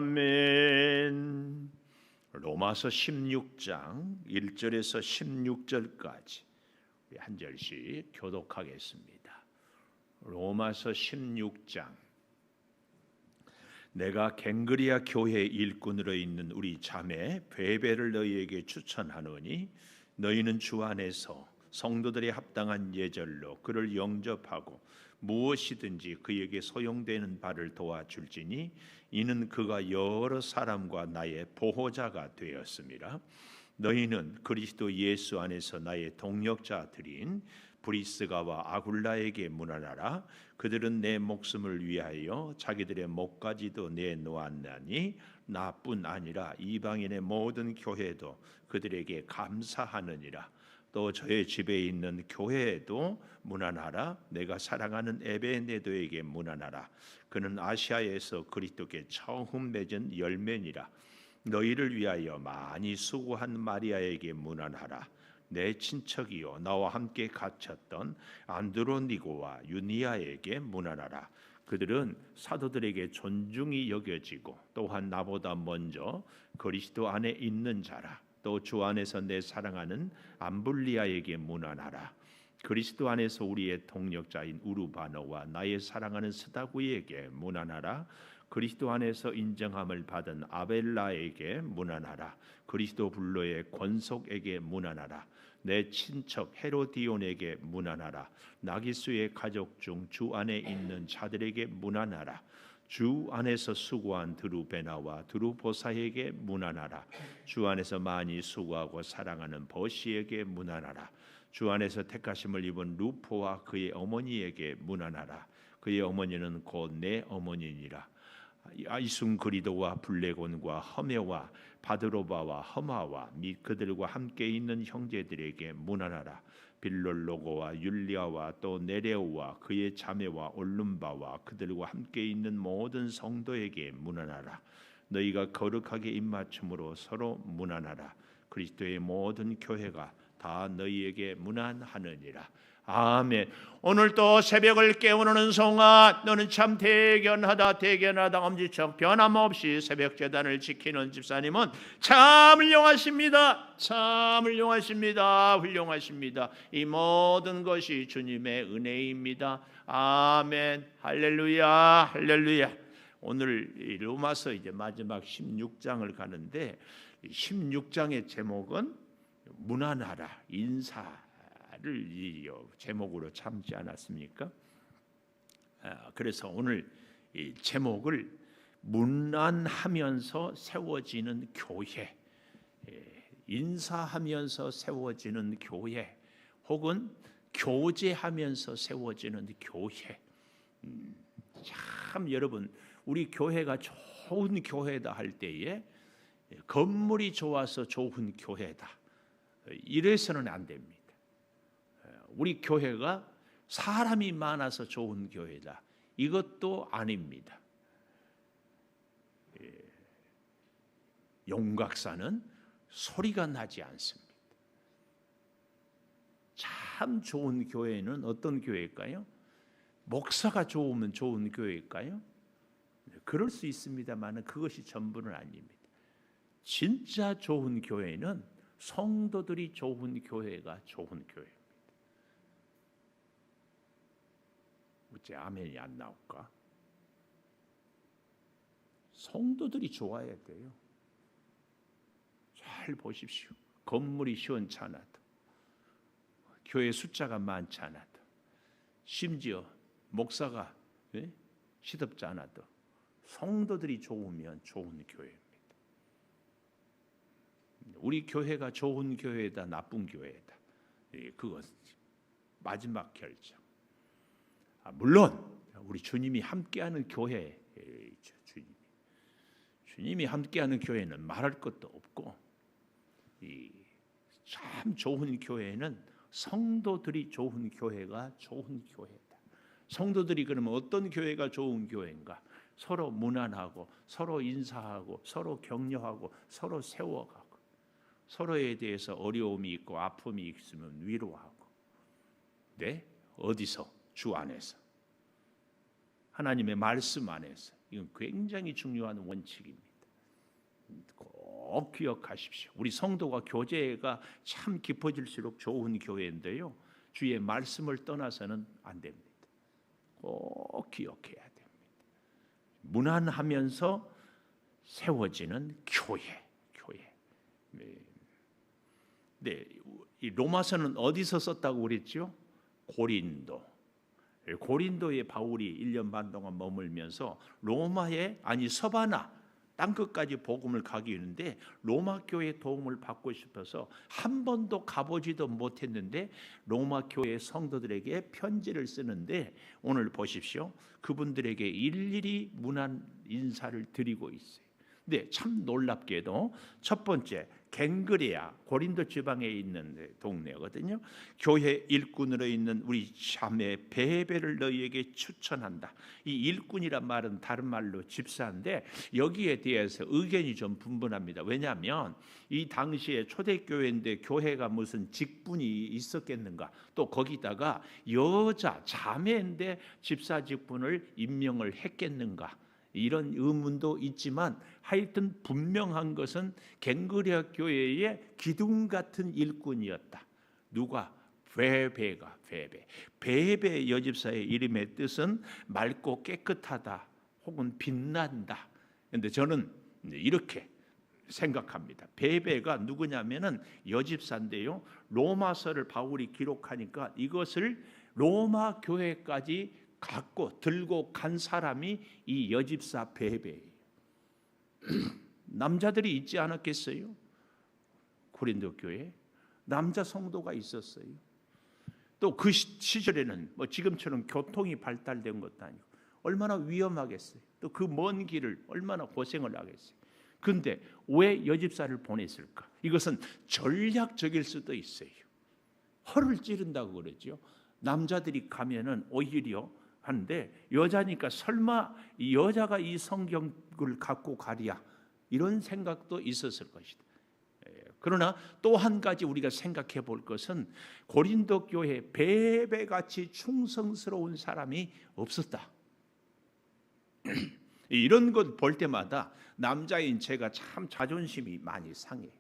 아멘. 로마서 16장 1절에서 16절까지 한 절씩 교독하겠습니다. 로마서 16장. 내가 갱그리아 교회 일꾼으로 있는 우리 자매 베베를 너희에게 추천하노니 너희는 주 안에서 성도들이 합당한 예절로 그를 영접하고 무엇이든지 그에게 소용되는 바를 도와줄지니 이는 그가 여러 사람과 나의 보호자가 되었음이라. 너희는 그리스도 예수 안에서 나의 동역자들인 브리스가와 아굴라에게 문안하라. 그들은 내 목숨을 위하여 자기들의 목까지도 내놓았나니 나뿐 아니라 이방인의 모든 교회도 그들에게 감사하느니라. 또 저의 집에 있는 교회에도 문안하라. 내가 사랑하는 에베네도에게 문안하라. 그는 아시아에서 그리스도께 처음 맺은 열매니라. 너희를 위하여 많이 수고한 마리아에게 문안하라. 내 친척이요 나와 함께 갇혔던 안드로니고와 유니아에게 문안하라. 그들은 사도들에게 존중이 여겨지고 또한 나보다 먼저 그리스도 안에 있는 자라. 또 주 안에서 내 사랑하는 암블리아에게 문안하라. 그리스도 안에서 우리의 동력자인 우르바노와 나의 사랑하는 스다구에게 문안하라. 그리스도 안에서 인정함을 받은 아벨라에게 문안하라. 그리스도 불로의 권속에게 문안하라. 내 친척 헤로디온에게 문안하라. 나기수의 가족 중 주 안에 있는 자들에게 문안하라. 주 안에서 수고한 드루베나와 드루보사에게 문안하라. 주 안에서 많이 수고하고 사랑하는 버시에게 문안하라. 주 안에서 택하심을 입은 루포와 그의 어머니에게 문안하라. 그의 어머니는 곧 내 어머니니라. 이순그리도와 블레곤과 허메와 바드로바와 허마와 및 그들과 함께 있는 형제들에게 문안하라. 빌롤로고와 율리아와 또 네레오와 그의 자매와 올룸바와 그들과 함께 있는 모든 성도에게 문안하라. 너희가 거룩하게 입맞춤으로 서로 문안하라. 그리스도의 모든 교회가 다 너희에게 문안하느니라. 아멘. 오늘 또 새벽을 깨우는 성아, 너는 참 대견하다 엄지척 변함없이 새벽 제단을 지키는 집사님은 참 훌륭하십니다. 참 훌륭하십니다. 훌륭하십니다. 이 모든 것이 주님의 은혜입니다. 아멘. 할렐루야. 할렐루야. 오늘 로마서 이제 마지막 16장을 가는데 16장의 제목은 문안하라, 인사 제목으로 참지 않았습니까? 그래서 오늘 이 제목을 문안하면서 세워지는 교회, 인사하면서 세워지는 교회, 혹은 교제하면서 세워지는 교회. 참 여러분, 우리 교회가 좋은 교회다 할 때에 건물이 좋아서 좋은 교회다 이래서는 안 됩니다. 우리 교회가 사람이 많아서 좋은 교회다 이것도 아닙니다. 용각사는 소리가 나지 않습니다. 참 좋은 교회는 어떤 교회일까요? 목사가 좋으면 좋은 교회일까요? 그럴 수 있습니다만 그것이 전부는 아닙니다. 진짜 좋은 교회는 성도들이 좋은 교회가 좋은 교회입니다. 어째 아멘이 안 나올까? 성도들이 좋아야 돼요. 잘 보십시오. 건물이 시원찮아도, 교회 숫자가 많지 않아도, 심지어 목사가 시덥지 않아도 성도들이 좋으면 좋은 교회입니다. 우리 교회가 좋은 교회다, 나쁜 교회다, 그것 마지막 결정. 물론 우리 주님이 함께하는 교회, 주님이 함께하는 교회는 말할 것도 없고, 참 좋은 교회는 성도들이 좋은 교회가 좋은 교회다. 성도들이 그러면 어떤 교회가 좋은 교회인가? 서로 문안하고, 서로 인사하고, 서로 격려하고, 서로 세워가고, 서로에 대해서 어려움이 있고 아픔이 있으면 위로하고. 네? 어디서? 주 안에서. 하나님의 말씀 안에서. 이건 굉장히 중요한 원칙입니다. 꼭 기억하십시오. 우리 성도가 교제가 참 깊어질수록 좋은 교회인데요, 주의 말씀을 떠나서는 안 됩니다. 꼭 기억해야 됩니다. 무난하면서 세워지는 교회. 네, 이 로마서는 어디서 썼다고 그랬죠? 고린도에 바울이 1년 반 동안 머물면서 서바나 땅끝까지 복음을 가기 했는데 로마 교회의 도움을 받고 싶어서 한 번도 가보지도 못했는데 로마 교회 성도들에게 편지를 쓰는데 오늘 보십시오. 그분들에게 일일이 문안 인사를 드리고 있어요. 네, 참 놀랍게도 첫 번째 갱그레아, 고린도 지방에 있는 동네거든요. 교회 일꾼으로 있는 우리 자매 베베를 너희에게 추천한다. 이 일꾼이란 말은 다른 말로 집사인데 여기에 대해서 의견이 좀 분분합니다. 왜냐하면 이 당시에 초대교회인데 교회가 무슨 직분이 있었겠는가, 또 거기다가 여자 자매인데 집사 직분을 임명을 했겠는가, 이런 의문도 있지만 하여튼 분명한 것은 갱그레아 교회의 기둥 같은 일꾼이었다. 누가? 베베 여집사의 이름의 뜻은 맑고 깨끗하다 혹은 빛난다. 그런데 저는 이렇게 생각합니다. 베베가 누구냐면은 여집사인데요, 로마서를 바울이 기록하니까 이것을 로마 교회까지 들고 간 사람이 이 여집사 베베예요. 남자들이 있지 않았겠어요? 고린도 교회에 남자 성도가 있었어요. 또 그 시절에는 뭐 지금처럼 교통이 발달된 것도 아니고 얼마나 위험하겠어요. 또 그 먼 길을 얼마나 고생을 하겠어요. 그런데 왜 여집사를 보냈을까? 이것은 전략적일 수도 있어요. 허를 찌른다고 그러죠. 남자들이 가면은 오히려 하는데 여자니까 설마 이 여자가 이 성경을 갖고 가랴, 이런 생각도 있었을 것이다. 그러나 또 한 가지 우리가 생각해 볼 것은 고린도 교회 베베같이 충성스러운 사람이 없었다. 이런 것 볼 때마다 남자인 제가 참 자존심이 많이 상해요.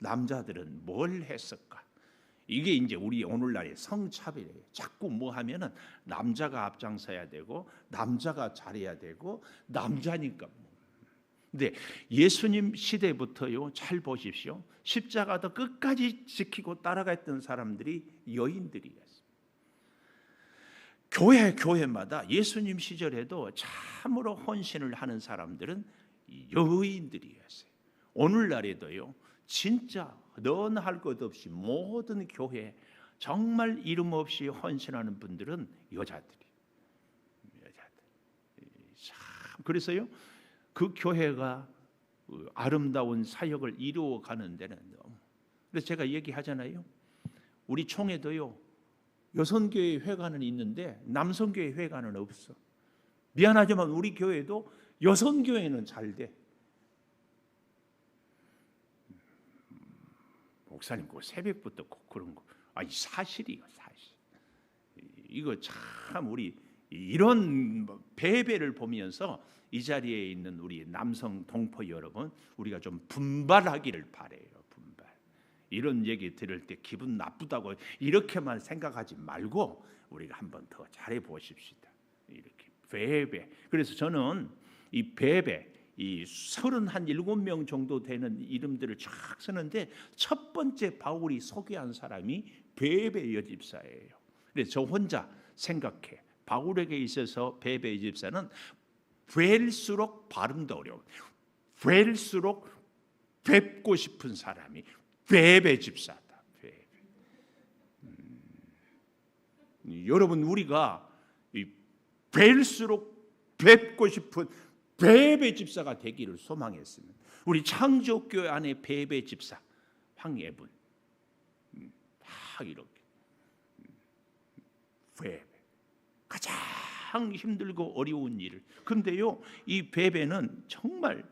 남자들은 뭘 했을까? 이게 이제 우리 오늘날의 성차별이에요. 자꾸 뭐 하면은 남자가 앞장서야 되고 남자가 잘해야 되고 남자니까. 근데 예수님 시대부터요, 잘 보십시오. 십자가도 끝까지 지키고 따라갔던 사람들이 여인들이었어요. 교회마다 예수님 시절에도 참으로 헌신을 하는 사람들은 여인들이었어요. 오늘날에도요, 진짜 너나 할 것 없이 모든 교회 정말 이름 없이 헌신하는 분들은 여자들. 참 그래서요, 그 교회가 아름다운 사역을 이루어 가는 데는 너무. 그래서 제가 얘기하잖아요. 우리 총회도요, 여성교회 회관은 있는데 남성교회 회관은 없어. 미안하지만 우리 교회도 여성교회는 잘 돼. 목사님 그 새벽부터 그런 거, 아니 사실이요, 사실. 이거 참 우리 이런 배배를 보면서 이 자리에 있는 우리 남성 동포 여러분, 우리가 좀 분발하기를 바래요. 분발. 이런 얘기 들을 때 기분 나쁘다고 이렇게만 생각하지 말고 우리가 한번 더 잘해 보십시다. 이렇게 배배. 그래서 저는 이 배배, 이 37명 정도 되는 이름들을 쫙 쓰는데 첫 번째 바울이 소개한 사람이 베베 여집사예요. 그래서 저 혼자 생각해. 바울에게 있어서 베베 여집사는 뵐수록 발음도 어려워. 뵐수록 뵙고 싶은 사람이 베베 집사다. 베베. 여러분, 우리가 뵐수록 뵙고 싶은 베베 집사가 되기를 소망했습니다. 우리 창조교회 안에 베베 집사 황예분 다 이렇게 베베 가장 힘들고 어려운 일을. 근데요, 이 베베는 정말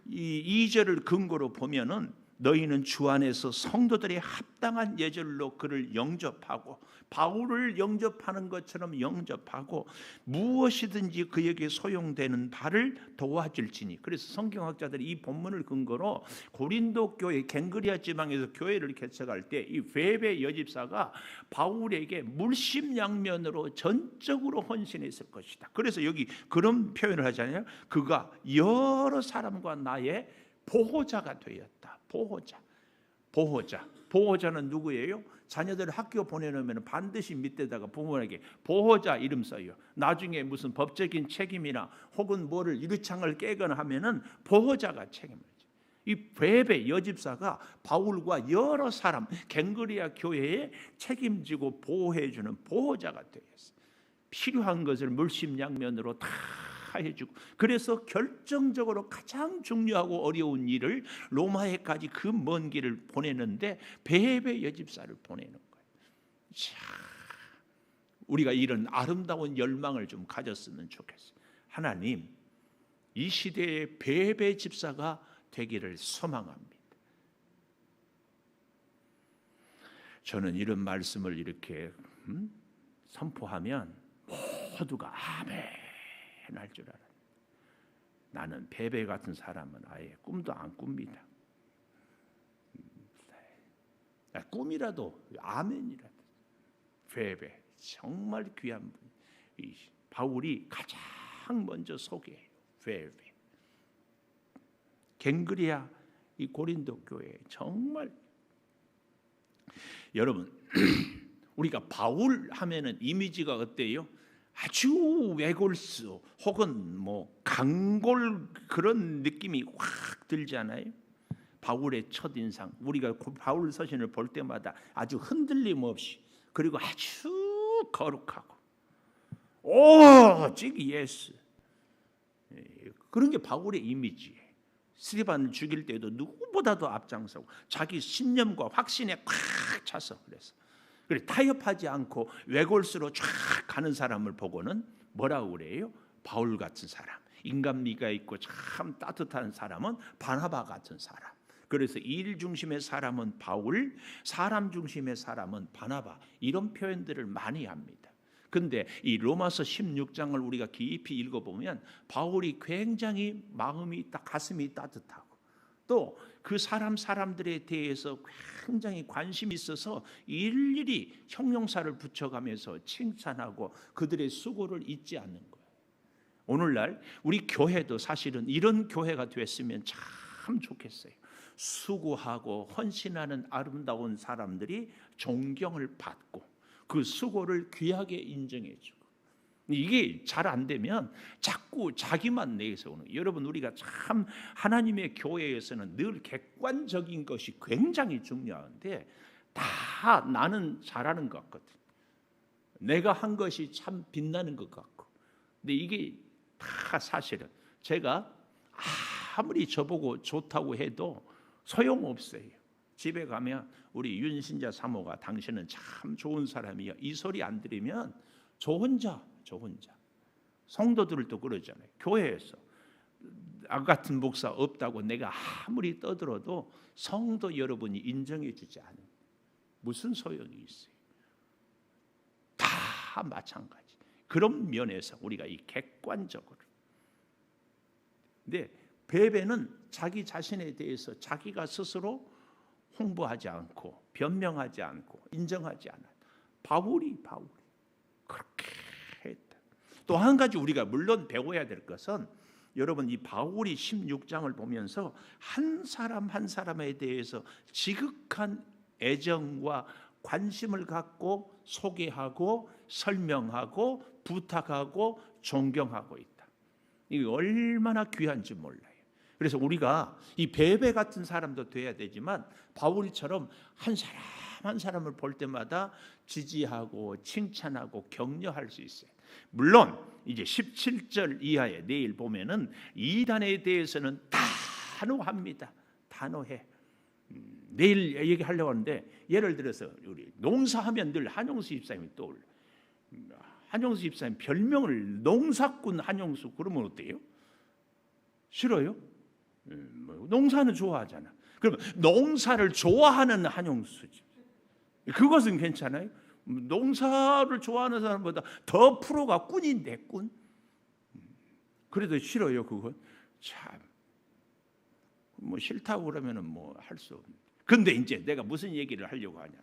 이 2절을 근거로 보면은 너희는 주 안에서 성도들의 합당한 예절로 그를 영접하고 바울을 영접하는 것처럼 영접하고 무엇이든지 그에게 소용되는 바를 도와줄지니. 그래서 성경학자들이 이 본문을 근거로 고린도 교회 갱그리아 지방에서 교회를 개척할 때 이 베베 여집사가 바울에게 물심양면으로 전적으로 헌신했을 것이다. 그래서 여기 그런 표현을 하잖아요. 그가 여러 사람과 나의 보호자가 되었다. 보호자는 누구예요? 자녀들을 학교 보내놓으면 반드시 밑에다가 부모에게 보호자 이름 써요. 나중에 무슨 법적인 책임이나 혹은 뭐를 유리창을 깨거나 하면은 보호자가 책임을 져요. 이 베베 여집사가 바울과 여러 사람 갱그리아 교회에 책임지고 보호해주는 보호자가 되었어요. 필요한 것을 물심양면으로 다 해주고, 그래서 결정적으로 가장 중요하고 어려운 일을 로마에까지 그 먼 길을 보내는데 베베 여집사를 보내는 거예요. 자, 우리가 이런 아름다운 열망을 좀 가졌으면 좋겠어요. 하나님, 이 시대의 베베 집사가 되기를 소망합니다. 저는 이런 말씀을 이렇게 선포하면 모두가 아멘 할 줄 알아요. 나는 베베 같은 사람은 아예 꿈도 안 꿉니다. 꿈이라도 아멘이라도. 베베 정말 귀한 분. 바울이 가장 먼저 소개해요. 베베. 갱그리아 이 고린도 교회 정말 여러분 우리가 바울 하면은 이미지가 어때요? 아주 외골수 혹은 뭐 강골 그런 느낌이 확 들잖아요. 바울의 첫인상, 우리가 바울 서신을 볼 때마다 아주 흔들림 없이, 그리고 아주 거룩하고 오직 예수, 그런 게 바울의 이미지예요. 스데반을 죽일 때도 누구보다도 앞장서고 자기 신념과 확신에 꽉 차서 그래서 타협하지 않고 외골수로 쫙 가는 사람을 보고는 뭐라고 그래요? 바울 같은 사람, 인간미가 있고 참 따뜻한 사람은 바나바 같은 사람. 그래서 일 중심의 사람은 바울, 사람 중심의 사람은 바나바, 이런 표현들을 많이 합니다. 근데 이 로마서 16장을 우리가 깊이 읽어보면 바울이 굉장히 마음이 가슴이 따뜻하고 또 그 사람들에 대해서 굉장히 관심이 있어서 일일이 형용사를 붙여가면서 칭찬하고 그들의 수고를 잊지 않는 거예요. 오늘날 우리 교회도 사실은 이런 교회가 됐으면 참 좋겠어요. 수고하고 헌신하는 아름다운 사람들이 존경을 받고 그 수고를 귀하게 인정해주고, 이게 잘 안 되면 자꾸 자기만 내세우는. 여러분, 우리가 참 하나님의 교회에서는 늘 객관적인 것이 굉장히 중요한데 다 나는 잘하는 것 같거든. 내가 한 것이 참 빛나는 것 같고, 근데 이게 다 사실은 제가 아무리 저보고 좋다고 해도 소용없어요. 집에 가면 우리 윤신자 사모가 당신은 참 좋은 사람이야, 이 소리 안 들으면 저 혼자 성도들도 그러잖아요. 교회에서 나 같은 목사 없다고 내가 아무리 떠들어도 성도 여러분이 인정해 주지 않으면 무슨 소용이 있어요? 다 마찬가지. 그런 면에서 우리가 이 객관적으로. 근데 베베는 자기 자신에 대해서 자기가 스스로 홍보하지 않고 변명하지 않고 인정하지 않아요. 바울이 그렇게 했다. 또 한 가지 우리가 물론 배워야 될 것은, 여러분, 이 바울이 16장을 보면서 한 사람 한 사람에 대해서 지극한 애정과 관심을 갖고 소개하고 설명하고 부탁하고 존경하고 있다. 이게 얼마나 귀한지 몰라요. 그래서 우리가 이 베베 같은 사람도 돼야 되지만 바울처럼 한 사람 한 사람을 볼 때마다 지지하고 칭찬하고 격려할 수 있어요. 물론 이제 17절 이하에 내일 보면은 이단에 대해서는 단호합니다. 단호해. 내일 얘기하려고 하는데, 예를 들어서 우리 농사하면 늘 한용수 집사님이 떠올려. 한용수 집사님 별명을 농사꾼 한용수, 그러면 어때요? 싫어요? 농사는 좋아하잖아. 그럼 농사를 좋아하는 한용수지. 그것은 괜찮아요? 농사를 좋아하는 사람보다 더 프로가 꾼인데 꾼. 그래도 싫어요 그건. 참 뭐 싫다고 그러면은 뭐 할 수 없는. 근데 이제 내가 무슨 얘기를 하려고 하냐면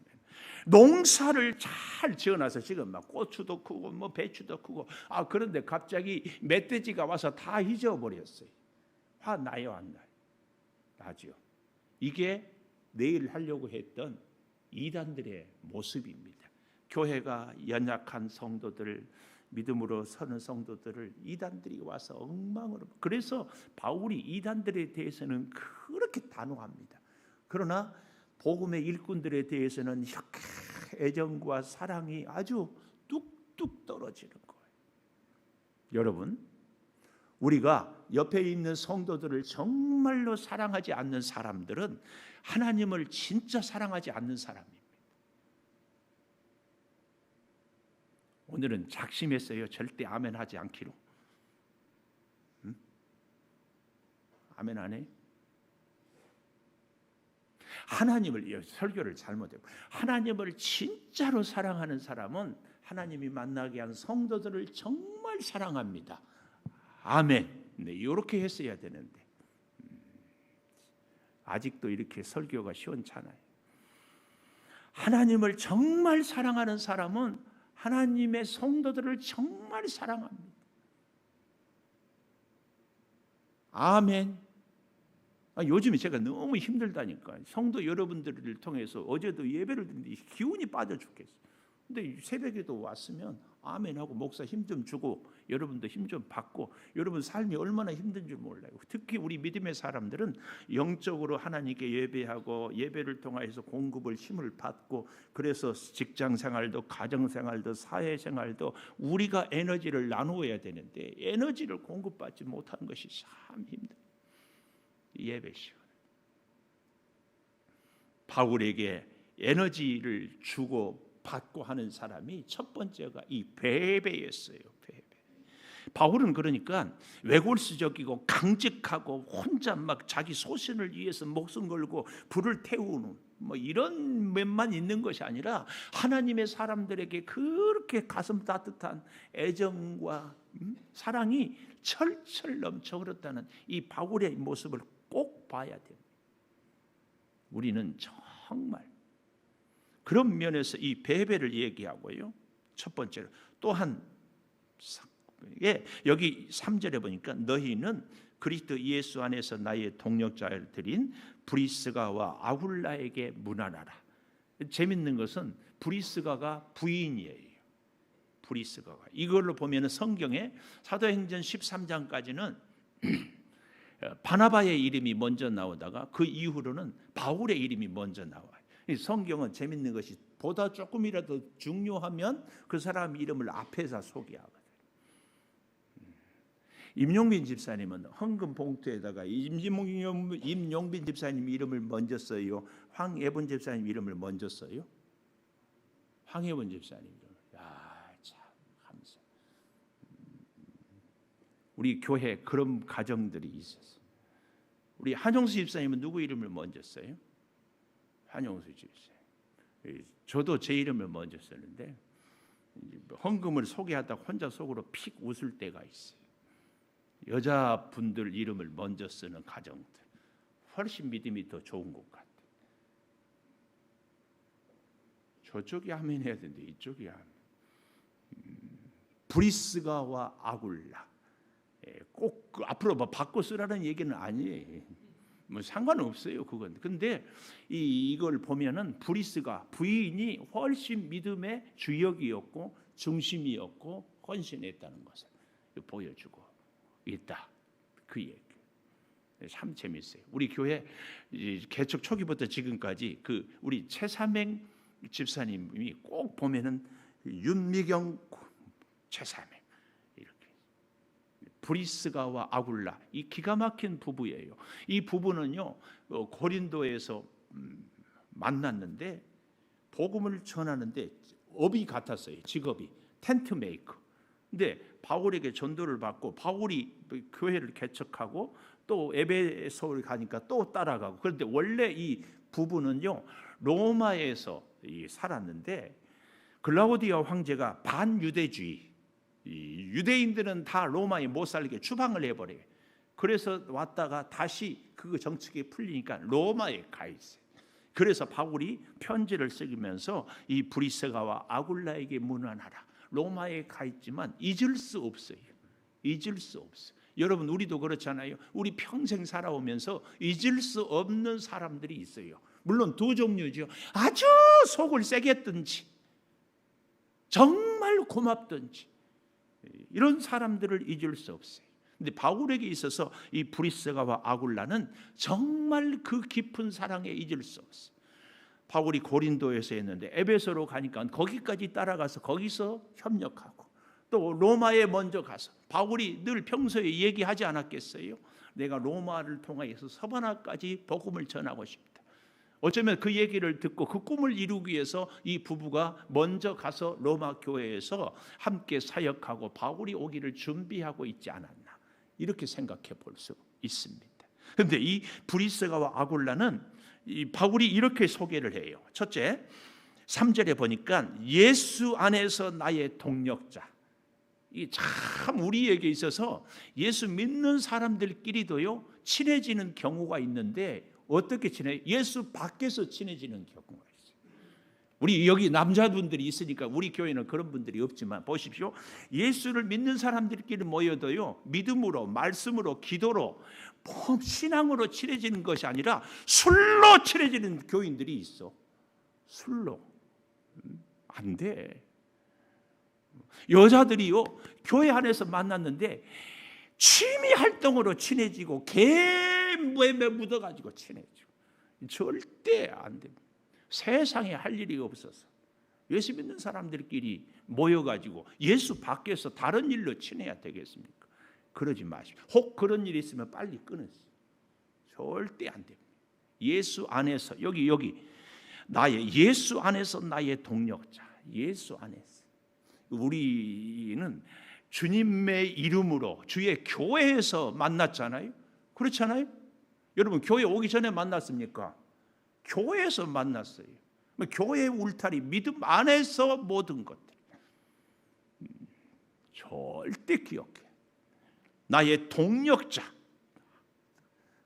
농사를 잘 지어놔서 지금 막 고추도 크고 뭐 배추도 크고 그런데 갑자기 멧돼지가 와서 다 잊어버렸어요. 화 나요 안 나요? 나죠. 이게 내일 하려고 했던 이단들의 모습입니다. 교회가 연약한 성도들, 믿음으로 서는 성도들을 이단들이 와서 엉망으로. 그래서 바울이 이단들에 대해서는 그렇게 단호합니다. 그러나 복음의 일꾼들에 대해서는 이렇게 애정과 사랑이 아주 뚝뚝 떨어지는 거예요. 여러분, 우리가 옆에 있는 성도들을 정말로 사랑하지 않는 사람들은 하나님을 진짜 사랑하지 않는 사람입니다. 오늘은 작심했어요. 절대 아멘 하지 않기로. 아멘 안 해? 하나님을, 설교를 잘못했고, 하나님을 진짜로 사랑하는 사람은 하나님이 만나게 한 성도들을 정말 사랑합니다. 아멘. 네, 이렇게 했어야 되는데 아직도 이렇게 설교가 시원찮아요. 하나님을 정말 사랑하는 사람은 하나님의 성도들을 정말 사랑합니다. 아멘. 요즘에 제가 너무 힘들다니까. 성도 여러분들을 통해서 어제도 예배를 드는데 기운이 빠져 죽겠어요. 근데 새벽에도 왔으면 아멘하고 목사 힘 좀 주고 여러분도 힘 좀 받고, 여러분 삶이 얼마나 힘든 줄 몰라요. 특히 우리 믿음의 사람들은 영적으로 하나님께 예배하고 예배를 통해서 공급을 힘을 받고, 그래서 직장 생활도 가정 생활도 사회 생활도 우리가 에너지를 나누어야 되는데 에너지를 공급받지 못하는 것이 참 힘들어요. 예배 시간. 바울에게 에너지를 주고 받고 하는 사람이 첫 번째가 이 베베였어요. 베베. 바울은 그러니까 외골수적이고 강직하고 혼자 막 자기 소신을 위해서 목숨 걸고 불을 태우는 뭐 이런 면만 있는 것이 아니라 하나님의 사람들에게 그렇게 가슴 따뜻한 애정과 사랑이 철철 넘쳐 흐르다는 이 바울의 모습을 꼭 봐야 됩니다. 우리는 정말 그런 면에서 이 베베를 얘기하고요. 첫 번째로 또한 여기 3절에 보니까 너희는 그리스도 예수 안에서 나의 동역자들인 브리스가와 아굴라에게 문안하라. 재밌는 것은 브리스가가 부인이에요. 브리스가가. 이걸로 보면 성경에 사도행전 13장까지는 바나바의 이름이 먼저 나오다가 그 이후로는 바울의 이름이 먼저 나와요. 성경은 재밌는 것이 보다 조금이라도 중요하면 그 사람 이름을 앞에서 소개하거든요. 임용빈 집사님은 헌금 봉투에다가 임용빈 집사님 이름을 먼저 써요? 황예본 집사님 이름을 먼저 써요? 황예본 집사님 이름을. 참 감사. 우리 교회 그런 가정들이 있었어요. 우리 한용수 집사님은 누구 이름을 먼저 써요? 한용수 집사님. 저도 제 이름을 먼저 썼는데 헌금을 소개하다 혼자 속으로 픽 웃을 때가 있어요. 여자분들 이름을 먼저 쓰는 가정들 훨씬 믿음이 더 좋은 것 같아요. 저쪽이 아멘 해야 되는데 이쪽이 아멘. 브리스가와 아굴라 꼭 앞으로 뭐 바꿔 쓰라는 얘기는 아니에요. 뭐 상관없어요 그건. 근데 이걸 보면은 브리스가 부인이 훨씬 믿음의 주역이었고 중심이었고 헌신했다는 것을 보여주고 있다. 그 얘기. 참 재밌어요. 우리 교회 개척 초기부터 지금까지 그 우리 최삼행 집사님이 꼭 보면은 윤미경 최삼행 이렇게 브리스가와 아굴라 이 기가 막힌 부부예요. 이 부부는요 고린도에서 만났는데 복음을 전하는데 업이 같았어요. 직업이 텐트 메이커. 근데 바울에게 전도를 받고 바울이 교회를 개척하고 또 에베소를 가니까 또 따라가고. 그런데 원래 이 부부는요 로마에서 살았는데 글라우디아 황제가 반유대주의, 유대인들은 다 로마에 못 살게 추방을 해버려요. 그래서 왔다가 다시 그 정책이 풀리니까 로마에 가 있어요. 그래서 바울이 편지를 쓰면서 이 브리스가와 아굴라에게 문안하라. 로마에 가 있지만 잊을 수 없어요. 잊을 수 없어요. 여러분 우리도 그렇잖아요. 우리 평생 살아오면서 잊을 수 없는 사람들이 있어요. 물론 두 종류죠. 아주 속을 세게 했든지 정말 고맙든지 이런 사람들을 잊을 수 없어요. 근데 바울에게 있어서 이 브리스가와 아굴라는 정말 그 깊은 사랑에 잊을 수 없어요. 바울이 고린도에서 했는데 에베소로 가니까 거기까지 따라가서 거기서 협력하고 또 로마에 먼저 가서 바울이 늘 평소에 얘기하지 않았겠어요? 내가 로마를 통하여서 서바나까지 복음을 전하고 싶다. 어쩌면 그 얘기를 듣고 그 꿈을 이루기 위해서 이 부부가 먼저 가서 로마 교회에서 함께 사역하고 바울이 오기를 준비하고 있지 않았나, 이렇게 생각해 볼 수 있습니다. 그런데 이 브리스가와 아굴라는 이 바울이 이렇게 소개를 해요. 첫째, 3절에 보니까 예수 안에서 나의 동력자. 이 참 우리에게 있어서 예수 믿는 사람들끼리도요 친해지는 경우가 있는데 어떻게 친해요? 예수 밖에서 친해지는 경우가 있어요. 우리 여기 남자분들이 있으니까 우리 교회는 그런 분들이 없지만 보십시오. 예수를 믿는 사람들끼리 모여도요 믿음으로, 말씀으로, 기도로, 신앙으로 친해지는 것이 아니라 술로 친해지는 교인들이 있어. 술로. 안 돼. 여자들이요 교회 안에서 만났는데 취미 활동으로 친해지고 개무에 묻어가지고 친해지고 절대 안 됩니다. 세상에 할 일이 없어서 예수 믿는 사람들끼리 모여가지고 예수 밖에서 다른 일로 친해야 되겠습니까? 그러지 마십시오. 혹 그런 일이 있으면 빨리 끊으세요. 절대 안 됩니다. 예수 안에서 여기 나의 예수 안에서 나의 동력자. 예수 안에서 우리는 주님의 이름으로 주의 교회에서 만났잖아요. 그렇잖아요. 여러분 교회 오기 전에 만났습니까? 교회에서 만났어요. 교회의 울타리, 믿음 안에서 모든 것들. 절대 기억해. 나의 동력자.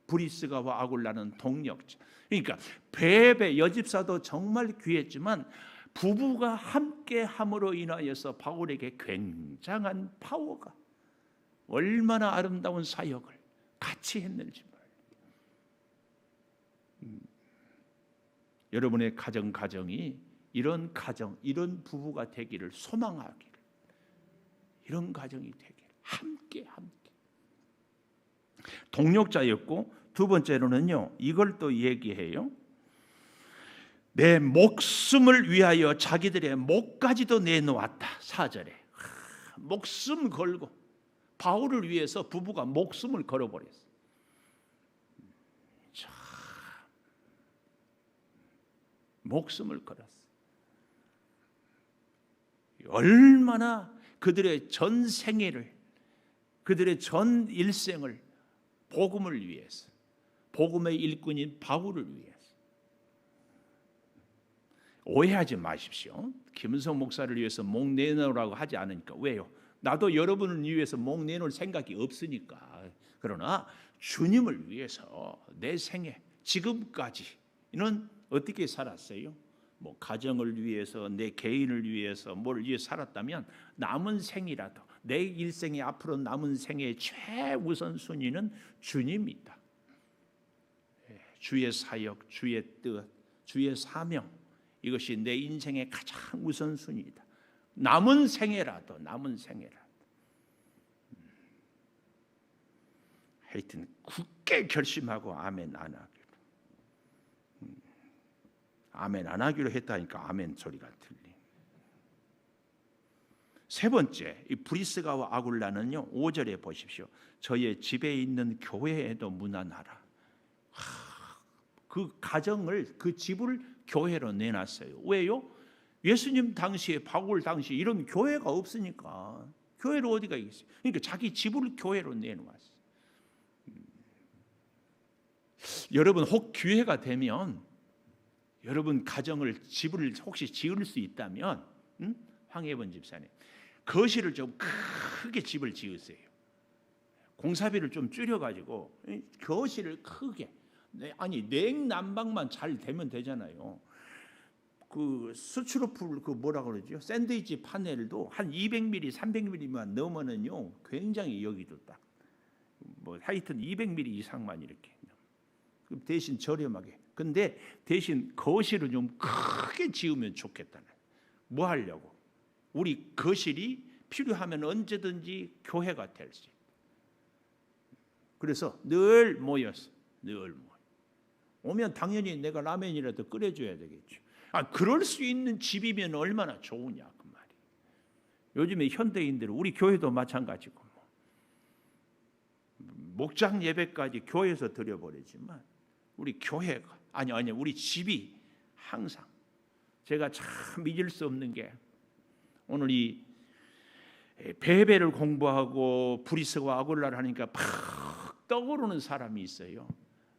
브리스가와 아굴라는 동력자. 그러니까 베베 여집사도 정말 귀했지만 부부가 함께 함으로 인하여서 바울에게 굉장한 파워가, 얼마나 아름다운 사역을 같이 했는지 말이에요. 여러분의 가정이 이런 가정, 이런 부부가 되기를 소망하기를, 이런 가정이 되기를 함께 동력자였고, 두 번째로는요 이걸 또 얘기해요. 내 목숨을 위하여 자기들의 목까지도 내놓았다. 4절에 목숨 걸고 바울을 위해서 부부가 목숨을 걸어버렸어요. 목숨을 걸었어요. 얼마나 그들의 전 생애를, 그들의 전 일생을 복음을 위해서, 복음의 일꾼인 바울을 위해서. 오해하지 마십시오. 김은성 목사를 위해서 목 내놓으라고 하지 않으니까. 왜요? 나도 여러분을 위해서 목 내놓을 생각이 없으니까. 그러나 주님을 위해서 내 생애 지금까지는 어떻게 살았어요? 뭐 가정을 위해서, 내 개인을 위해서 뭘 위해 살았다면 남은 생이라도, 내 일생의 앞으로 남은 생의 최우선 순위는 주님이다. 주의 사역, 주의 뜻, 주의 사명, 이것이 내 인생의 가장 우선순위이다. 남은 생애라도. 하여튼 굳게 결심하고 아멘 안 하기로. 아멘 안 하기로 했다니까 아멘 소리가 들리. 세 번째, 이 브리스가와 아굴라는요 5절에 보십시오. 저의 집에 있는 교회에도 문안하라. 그 가정을, 그 집을 교회로 내놨어요. 왜요? 예수님 당시에, 바울 당시에 이런 교회가 없으니까. 교회로 어디가 있겠어요? 그러니까 자기 집을 교회로 내놓았어요. 여러분 혹 기회가 되면 여러분 가정을 집을 혹시 지을 수 있다면 황혜번 집사님 거실을 좀 크게 집을 지으세요. 공사비를 좀 줄여가지고 거실을 크게 아니 냉난방만 잘 되면 되잖아요. 그 스티로폴 그 뭐라 그러죠? 샌드위치 파넬도 한 200mm, 300mm만 넣으면은요 굉장히 여기도 딱 뭐 하여튼 200mm 이상만 이렇게 대신 저렴하게. 근데 대신 거실을 좀 크게 지으면 좋겠다. 뭐 하려고? 우리 거실이 필요하면 언제든지 교회가 될 수 있다. 그래서 늘 모여서 늘 모여. 오면 당연히 내가 라면이라도 끓여줘야 되겠죠. 그럴 수 있는 집이면 얼마나 좋으냐 그 말이. 요즘에 현대인들은 우리 교회도 마찬가지고 목장 예배까지 교회에서 드려버리지만 우리 교회가 아니 우리 집이 항상 제가 참 잊을 수 없는 게 오늘 이 베베를 공부하고 브리스와 아굴라를 하니까 팍 떠오르는 사람이 있어요.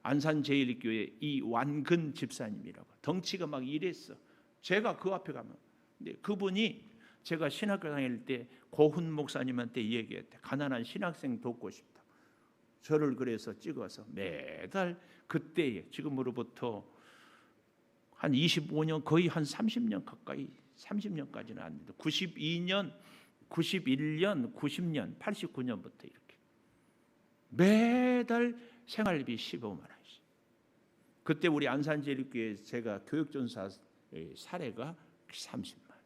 안산제일교회 이완근 집사님이라고. 덩치가 막 이랬어. 제가 그 앞에 가면 근데 그분이 제가 신학교 다닐 때 고훈 목사님한테 얘기했대. 가난한 신학생 돕고 싶다. 저를 그래서 찍어서 매달 그때에 지금으로부터 한 25년 거의 한 30년 가까이 30년까지는 안 돼도 92년, 91년, 90년, 89년부터 이렇게 매달 생활비 15만 원씩. 그때 우리 안산제일교회 제가 교육전사 사례가 30만 원.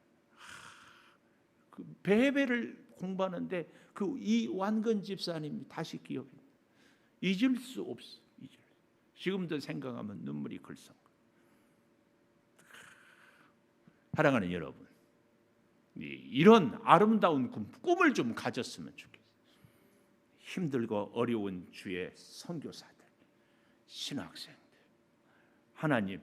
그 베베를 공부하는데 그 이완근 집사님 다시 기억해. 잊을 수 없어. 지금도 생각하면 눈물이 글썽. 사랑하는 여러분, 이런 아름다운 꿈을 좀 가졌으면 좋겠어요. 힘들고 어려운 주의 선교사들, 신학생들, 하나님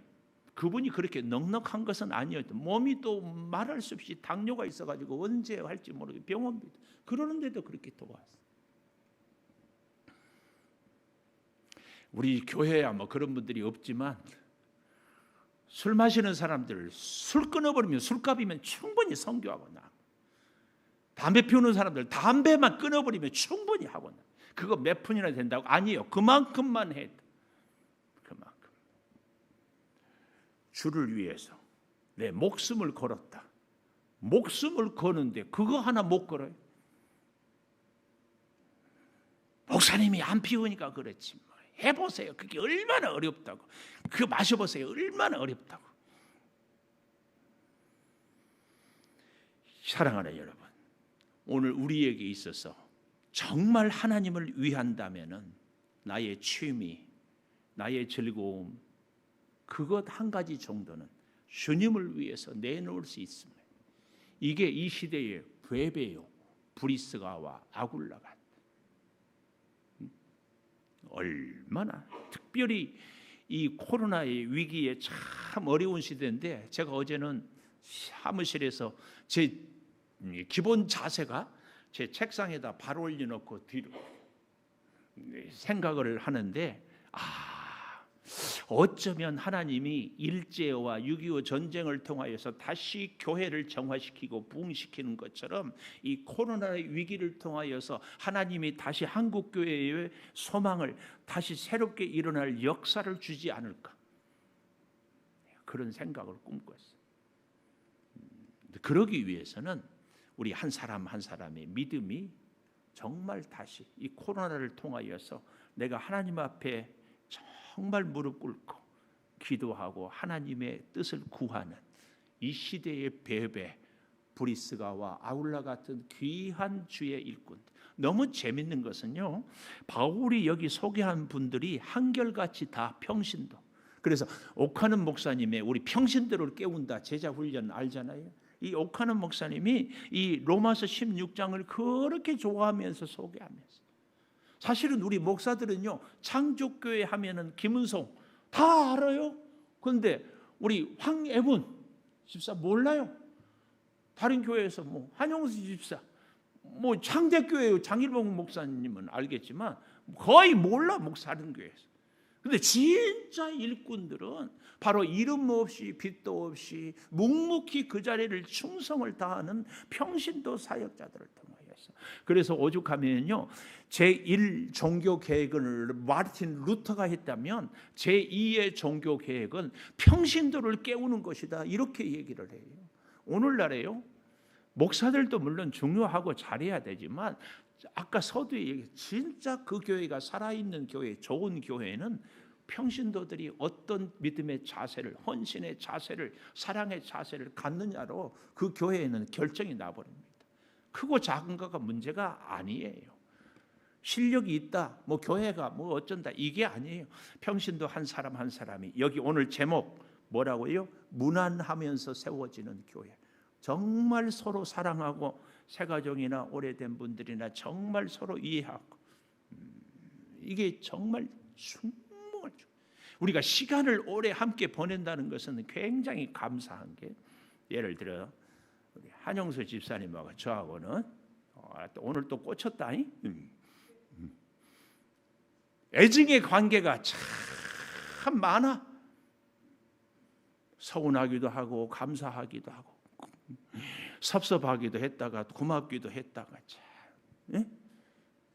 그분이 그렇게 넉넉한 것은 아니었다. 몸이 또 말할 수 없이 당뇨가 있어가지고 언제 할지 모르게 병원비도 그러는데도 그렇게 도왔어. 우리 교회야 뭐 그런 분들이 없지만 술 마시는 사람들 술 끊어버리면 술값이면 충분히 선교하고 나. 담배 피우는 사람들 담배만 끊어버리면 충분히 하고 나. 그거 몇 푼이나 된다고? 아니에요. 그만큼만 해. 그만큼. 주를 위해서 내 목숨을 걸었다. 목숨을 거는데 그거 하나 못 걸어요. 목사님이 안 피우니까 그렇지. 해보세요. 그게 얼마나 어렵다고. 그거 마셔보세요. 얼마나 어렵다고. 사랑하는 여러분, 오늘 우리에게 있어서 정말 하나님을 위한다면은 나의 취미, 나의 즐거움, 그것 한 가지 정도는 주님을 위해서 내놓을 수 있습니다. 이게 이 시대의 베베요, 브리스가와 아굴라가 얼마나 특별히 이 코로나의 위기에 참 어려운 시대인데 제가 어제는 사무실에서 제 기본 자세가 제 책상에다 발 올려놓고 뒤로 생각을 하는데 어쩌면 하나님이 일제와 6.25 전쟁을 통하여서 다시 교회를 정화시키고 부흥시키는 것처럼 이 코로나의 위기를 통하여서 하나님이 다시 한국교회의 소망을 다시 새롭게 일어날 역사를 주지 않을까 그런 생각을 꿈꿨어요. 그러기 위해서는 우리 한 사람 한 사람의 믿음이 정말 다시 이 코로나를 통하여서 내가 하나님 앞에 정말 무릎 꿇고 기도하고 하나님의 뜻을 구하는 이 시대의 베베, 브리스가와 아울라 같은 귀한 주의 일꾼. 너무 재밌는 것은요, 바울이 여기 소개한 분들이 한결같이 다 평신도. 그래서 옥하는 목사님의 우리 평신도를 깨운다 제자 훈련 알잖아요. 이 옥하는 목사님이 이 로마서 16장을 그렇게 좋아하면서 소개하면서 사실은 우리 목사들은요 창조교회 하면은 김은송 다 알아요. 그런데 우리 황애분 집사 몰라요. 다른 교회에서 뭐 한용수 집사 뭐 창대교회 장일봉 목사님은 알겠지만 거의 몰라, 목사님교회에서. 근데 진짜 일꾼들은 바로 이름 없이 빚도 없이 묵묵히 그 자리를 충성을 다하는 평신도 사역자들을 통하여서. 그래서 오죽하면요, 제1 종교 계획을 마르틴 루터가 했다면 제2의 종교 계획은 평신도를 깨우는 것이다, 이렇게 얘기를 해요. 오늘날에요, 목사들도 물론 중요하고 잘해야 되지만 아까 서두에 얘기, 진짜 그 교회가 살아있는 교회, 좋은 교회는 평신도들이 어떤 믿음의 자세를, 헌신의 자세를, 사랑의 자세를 갖느냐로 그 교회에는 결정이 나버립니다. 크고 작은 거가 문제가 아니에요. 실력이 있다, 뭐 교회가 뭐 어쩐다, 이게 아니에요. 평신도 한 사람 한 사람이, 여기 오늘 제목 뭐라고요? 무난하면서 세워지는 교회. 정말 서로 사랑하고 새가족이나 오래된 분들이나 정말 서로 이해하고, 이게 정말 우리가 시간을 오래 함께 보낸다는 것은 굉장히 감사한 게, 예를 들어 우리 한영수 집사님하고 저하고는 오늘 또 꽂혔다니, 애증의 관계가 참 많아. 서운하기도 하고 감사하기도 하고 섭섭하기도 했다가 고맙기도 했다가 참, 예?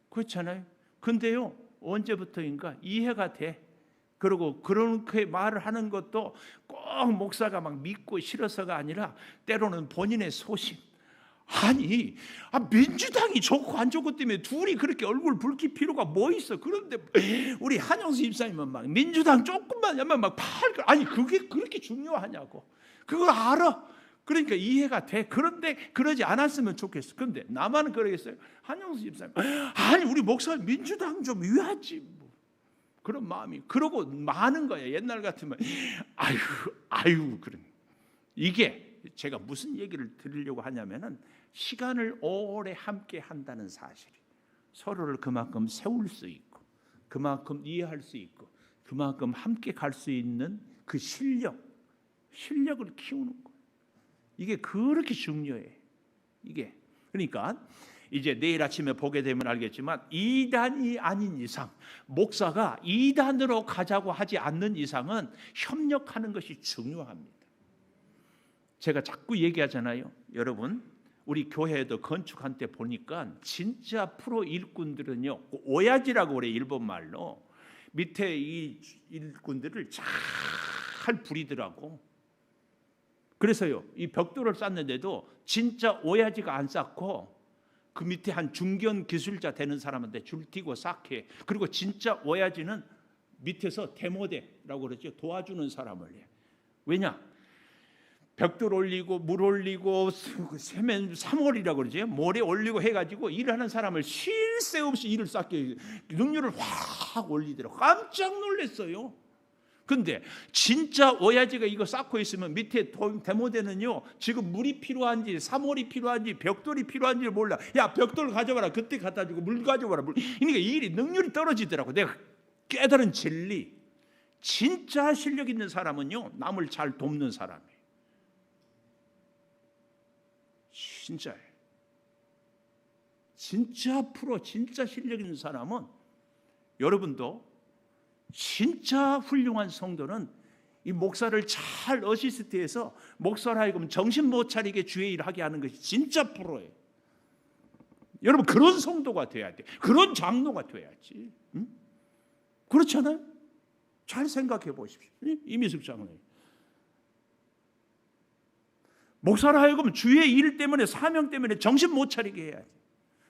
그렇잖아요. 근데요, 언제부터인가 이해가 돼. 그리고 그렇게 말을 하는 것도 꼭 목사가 막 믿고 싫어서가 아니라 때로는 본인의 소신. 아니, 민주당이 좋고 안 좋고 때문에 둘이 그렇게 얼굴 붉힐 필요가 뭐 있어. 그런데 우리 한영수 집사님은 막 민주당 조금만 하면 막 아니 그게 그렇게 중요하냐고. 그걸 알아. 그러니까 이해가 돼. 그런데 그러지 않았으면 좋겠어. 그런데 나만 그러겠어요? 한영수 집사님, 아니 우리 목사 민주당 좀 위하지 뭐. 그런 마음이, 그러고 많은 거야. 옛날 같으면 아유 그런. 이게 제가 무슨 얘기를 드리려고 하냐면은, 시간을 오래 함께 한다는 사실이 서로를 그만큼 세울 수 있고, 그만큼 이해할 수 있고, 그만큼 함께 갈 수 있는 그 실력을 키우는 거예요. 이게 그렇게 중요해. 이게 그러니까 이제 내일 아침에 보게 되면 알겠지만, 2단이 아닌 이상, 목사가 2단으로 가자고 하지 않는 이상은 협력하는 것이 중요합니다. 제가 자꾸 얘기하잖아요. 여러분, 우리 교회에도 건축한 때 보니까 진짜 프로 일꾼들은요, 오야지라고 그래, 일본 말로. 밑에 이 일꾼들을 잘 부리더라고. 그래서요, 이 벽돌을 쌓는데도 진짜 오야지가 안 쌓고 그 밑에 한 중견 기술자 되는 사람한테 줄튀고 쌓게. 그리고 진짜 오야지는 밑에서 대모대라고 그러죠. 도와주는 사람을 해. 왜냐? 벽돌 올리고 물 올리고 세면 3월이라고 그러죠. 모래 올리고 해가지고 일하는 사람을 쉴 새 없이 일을 쌓게 능률을 확 올리더라고. 깜짝 놀랐어요. 근데 진짜 오야지가 이거 쌓고 있으면 밑에 대모대는요, 지금 물이 필요한지 3월이 필요한지 벽돌이 필요한지 몰라. 야, 벽돌 가져와라. 그때 갖다 주고 물 가져와라. 그러니까 이 일이 능률이 떨어지더라고. 내가 깨달은 진리. 진짜 실력 있는 사람은요, 남을 잘 돕는 사람이에요. 진짜예요. 진짜 프로, 진짜 실력 있는 사람은, 여러분도 진짜 훌륭한 성도는 이 목사를 잘 어시스트해서 목사를 하여금 정신 못 차리게 주의 일을 하게 하는 것이 진짜 프로예요. 여러분, 그런 성도가 돼야 돼. 그런 장로가 돼야지. 응? 그렇잖아요? 잘 생각해 보십시오. 이미숙 장로님, 목사를 하여금 주의 일 때문에, 사명 때문에 정신 못 차리게 해야지.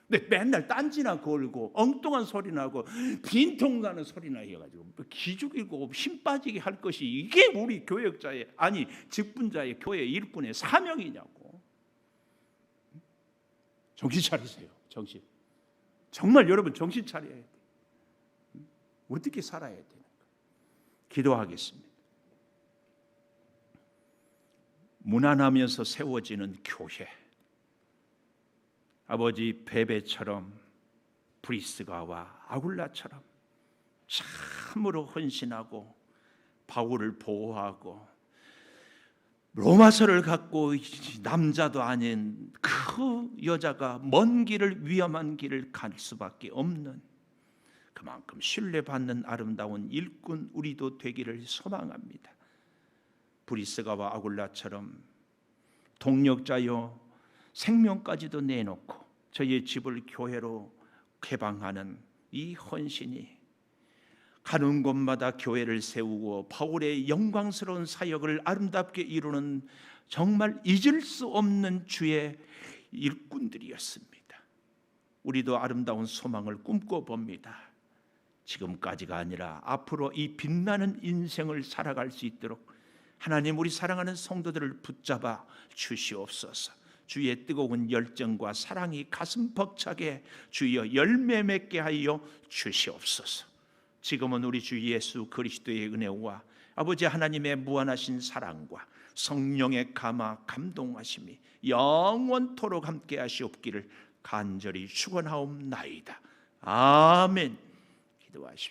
근데 맨날 딴지나 걸고 엉뚱한 소리 나고 빈통 나는 소리나 해가지고 기죽이고 힘 빠지게 할 것이, 이게 우리 교역자의, 아니 직분자의, 교회 일꾼의 사명이냐고. 정신 차리세요. 정신. 정말 여러분 정신 차려야 돼. 어떻게 살아야 되는가. 기도하겠습니다. 무난하면서 세워지는 교회. 아버지 베베처럼, 브리스가와 아굴라처럼 참으로 헌신하고 바울을 보호하고 로마서를 갖고 남자도 아닌 그 그 여자가 먼 길을, 위험한 길을 갈 수밖에 없는, 그만큼 신뢰받는 아름다운 일꾼 우리도 되기를 소망합니다. 브리스가와 아굴라처럼 동력자여 생명까지도 내놓고 저의 집을 교회로 개방하는 이 헌신이 가는 곳마다 교회를 세우고 바울의 영광스러운 사역을 아름답게 이루는 정말 잊을 수 없는 주의 일꾼들이었습니다. 우리도 아름다운 소망을 꿈꿔봅니다. 지금까지가 아니라 앞으로 이 빛나는 인생을 살아갈 수 있도록 하나님, 우리 사랑하는 성도들을 붙잡아 주시옵소서. 주의 뜨거운 열정과 사랑이 가슴 벅차게 주여 열매 맺게 하여 주시옵소서. 지금은 우리 주 예수 그리스도의 은혜와 아버지 하나님의 무한하신 사랑과 성령의 감화 감동하심이 영원토록 함께 하시옵기를 간절히 축원하옵나이다. 아멘. 기도하십시오.